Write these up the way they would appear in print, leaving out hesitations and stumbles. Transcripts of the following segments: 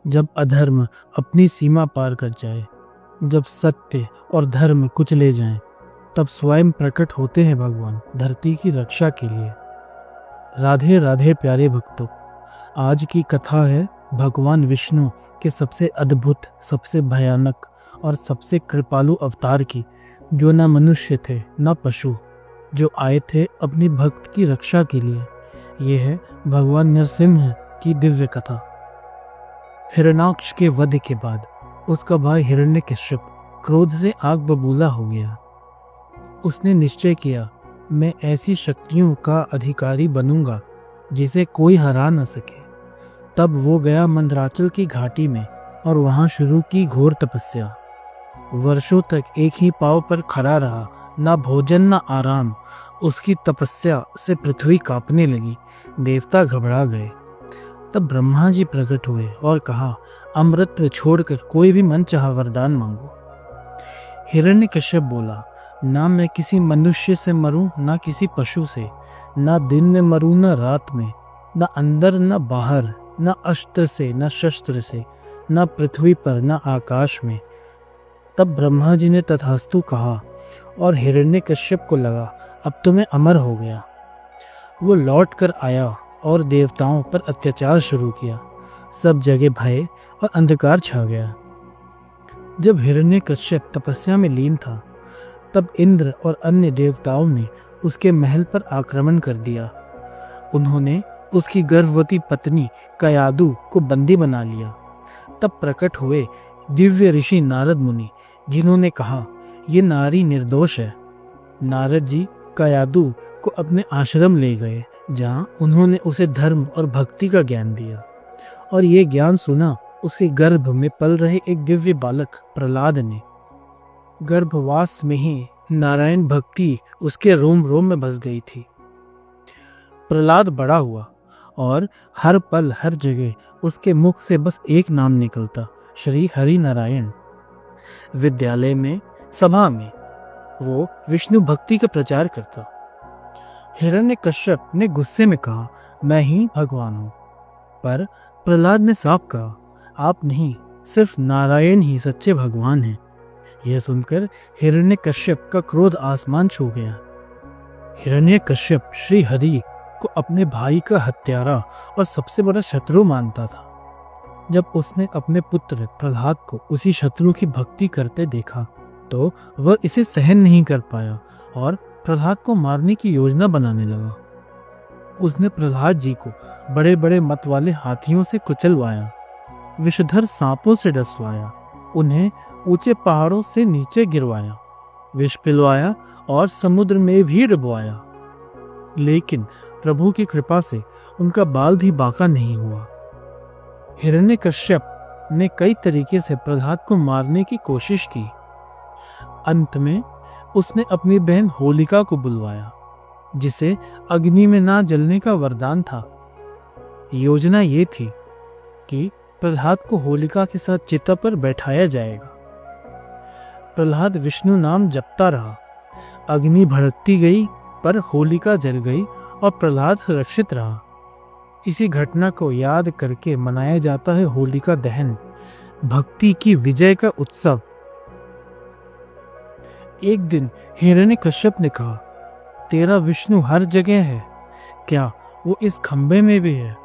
जब अधर्म अपनी सीमा पार कर जाए, जब सत्य और धर्म कुचले जाएं, तब स्वयं प्रकट होते हैं भगवान धरती की रक्षा के लिए। राधे राधे प्यारे भक्तों, आज की कथा है भगवान विष्णु के सबसे अद्भुत, सबसे भयानक और सबसे कृपालु अवतार की, जो न मनुष्य थे न पशु, जो आए थे अपनी भक्त की रक्षा के लिए। ये है भगवान नरसिंह की दिव्य कथा। हिरण्याक्ष के वध के बाद उसका भाई हिरण्यकश्यप क्रोध से आग बबूला हो गया। उसने निश्चय किया, मैं ऐसी शक्तियों का अधिकारी बनूंगा जिसे कोई हरा न सके। तब वो गया मंदराचल की घाटी में और वहां शुरू की घोर तपस्या। वर्षों तक एक ही पांव पर खड़ा रहा, ना भोजन ना आराम। उसकी तपस्या से पृथ्वी कांपने लगी, देवता घबरा गए। तब ब्रह्मा जी प्रकट हुए और कहा, अमृत पर छोड़कर कोई भी मनचाहा वरदान मांगो। हिरण्यकश्यप बोला, ना मैं किसी मनुष्य से मरूं, ना किसी पशु से, ना दिन में मरूं ना रात में, ना अंदर ना बाहर, ना अस्त्र से ना शस्त्र से, ना पृथ्वी पर ना आकाश में। तब ब्रह्मा जी ने तथास्तु कहा और हिरण्यकश्यप को लगा, अब तो मैं अमर हो गया। वो लौट कर आया और देवताओं पर अत्याचार शुरू किया। सब जगह भय और अंधकार छा गया। जब हिरण्यकश्यप तपस्या में लीन था, तब इंद्र और अन्य देवताओं ने उसके महल पर आक्रमण कर दिया। उन्होंने उसकी गर्भवती पत्नी कयादु को बंदी बना लिया। तब प्रकट हुए दिव्य ऋषि नारद मुनि, जिन्होंने कहा, ये नारी निर्दोष है। नारद जी कयादु को अपने आश्रम ले गए, जहां उन्होंने उसे धर्म और भक्ति का ज्ञान दिया। और ये ज्ञान सुना उसके गर्भ में पल रहे एक दिव्य बालक प्रहलाद ने। गर्भवास में ही नारायण भक्ति उसके रोम रोम में बस गई थी। प्रहलाद बड़ा हुआ और हर पल हर जगह उसके मुख से बस एक नाम निकलता, श्री हरि नारायण। विद्यालय में, सभा में वो विष्णु भक्ति का प्रचार करता। हिरण्यकश्यप ने गुस्से में कहा, मैं ही भगवान हूँ। पर प्रहलाद ने साफ कहा, आप नहीं, सिर्फ नारायण ही सच्चे भगवान हैं। यह सुनकर हिरण्यकश्यप का क्रोध आसमान छू गया। हिरण्यकश्यप श्री हरि को अपने भाई का हत्यारा और सबसे बड़ा शत्रु मानता था। जब उसने अपने पुत्र प्रहलाद को उसी शत्रु की भक्ति करते देखा, तो वह इसे सहन नहीं कर पाया और प्रहलाद को मारने की योजना बनाने लगा। उसने प्रहलाद जी को बड़े बड़े मत वाले हाथियों से कुचलवाया, विषधर सांपों से डसवाया, उन्हें ऊंचे पहाड़ों से नीचे गिरवाया, विष पिलवाया और समुद्र में भी डुबवाया। लेकिन प्रभु की कृपा से उनका बाल भी बांका नहीं हुआ। हिरण्यकश्यप ने कई तरीके से प्रहलाद को मारने की कोशिश की। अंत में उसने अपनी बहन होलिका को बुलवाया, जिसे अग्नि में ना जलने का वरदान था। योजना ये थी कि प्रहलाद को होलिका के साथ चिता पर बैठाया जाएगा। प्रहलाद विष्णु नाम जपता रहा। अग्नि भड़कती गई, पर होलिका जल गई और प्रहलाद सुरक्षित रहा। इसी घटना को याद करके मनाया जाता है होलिका दहन, भक्ति की विजय का उत्सव। एक दिन हिरण्यकश्यप ने कहा, तेरा विष्णु हर जगह है, क्या वो इस खंबे में भी है?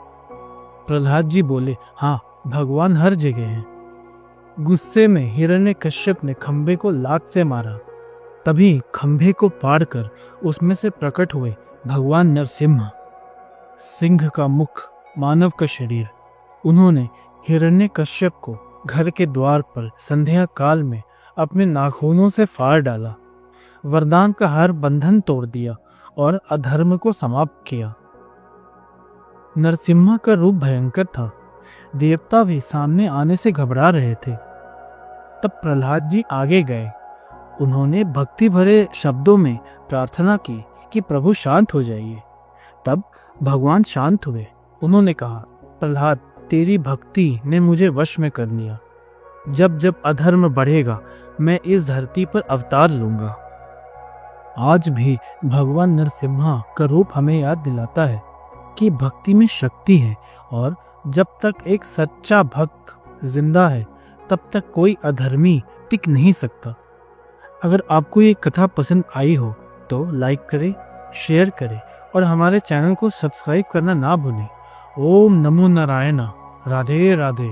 प्रहलाद जी बोले, हाँ, भगवान हर जगह है। गुस्से में हिरण्यकश्यप ने खंबे को लात से मारा। तभी खंबे को पाड़कर उसमें से प्रकट हुए भगवान नरसिंह। सिंह का मुख, मानव का शरीर। उन्होंने हिरण्यकश्यप को घर के द्वार पर संध्या काल में अपने नाखूनों से फाड़ डाला, वरदान का हर बंधन तोड़ दिया और अधर्म को समाप्त किया। नरसिम्हा का रूप भयंकर था। देवता भी सामने आने से घबरा रहे थे। तब प्रहलाद जी आगे गए। उन्होंने भक्ति भरे शब्दों में प्रार्थना की कि प्रभु शांत हो जाइए। तब भगवान शांत हुए। उन्होंने कहा, प्रहलाद, तेरी भक्ति ने मुझे वश में कर लिया। जब जब अधर्म बढ़ेगा, मैं इस धरती पर अवतार लूंगा। आज भी भगवान नरसिम्हा का रूप हमें याद दिलाता है कि भक्ति में शक्ति है और जब तक एक सच्चा भक्त जिंदा है तब तक कोई अधर्मी टिक नहीं सकता। अगर आपको ये कथा पसंद आई हो तो लाइक करें, शेयर करें और हमारे चैनल को सब्सक्राइब करना ना भूलें। ओम नमो नारायण। राधे राधे।